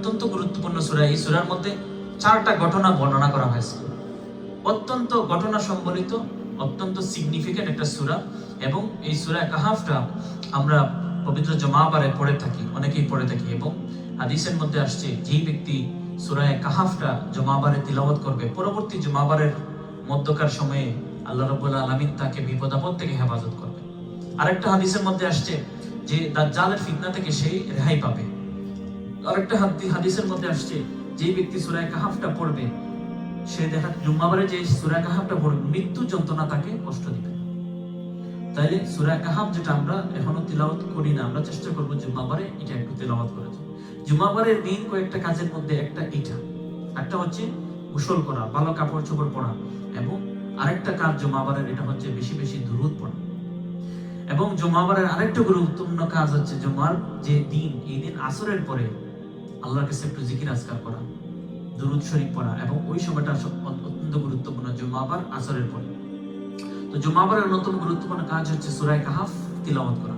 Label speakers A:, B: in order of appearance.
A: অত্যন্ত গুরুত্বপূর্ণ সূরা। এই সূরার মধ্যে 4টা ঘটনা বর্ণনা করা হয়েছে। অত্যন্ত ঘটনা সম্বলিত, অত্যন্ত সিগনিফিকেন্ট একটা সূরা। এবং এই সূরা কাহাফটা আমরা পবিত্র জুমাবারে পড়ে থাকি, অনেকেই পড়ে থাকি। এবং হাদিসের মধ্যে আসছে, যেই ব্যক্তি সূরা কাহাফটা জুমাবারে তিলাওয়াত করবে, পরবর্তী জুমাবারের মধ্যকার সময়ে আল্লাহ রাব্বুল আলামিন তাকে বিপদ আপদ থেকে হেফাজত করবে। আরেকটা হাদিসের মধ্যে আসছে যে দাজ্জালের ফিতনা থেকে সে রেহাই পাবে। আরেকটা হাদিসের মধ্যে আসছে, যে ব্যক্তি সূরা কাহাফটা পড়বে, সে দেখা জুম্মাবারে যে সূরা কাহাফটা পড়বে, মৃত্যু যন্ত্রণা তাকে কষ্ট দিবে। তাইলে সূরা কাহাফ যেটা আমরা এখনো তিলাওয়াত করি না, আমরা চেষ্টা করব জুম্মাবারে এটা একটু তিলাওয়াত করা যায়। জুম্মাবারের মেইন কয়েকটা কাজের মধ্যে একটা হচ্ছে গোসল করা, ভালো কাপড় চোপড় পরা, এবং আরেকটা কাজ জুম্মাবারের এটা হচ্ছে বেশি বেশি দুরূদ পড়া। এবং জুম্মাবারের আরেকটা গুরুত্বপূর্ণ কাজ হচ্ছে জুমার যে দিন, এই দিন আসরের পরে আল্লাহর কাছে একটু জিকির আজকার করা, দুরূদ শরীফ পড়া। এবং ওই সময়টা অত্যন্ত গুরুত্বপূর্ণ, জুম্মাবার আসরের পরে। তো জুম্মাবারের অন্যতম গুরুত্বপূর্ণ কাজ হচ্ছে সূরা কাহাফ তিলাওয়াত করা।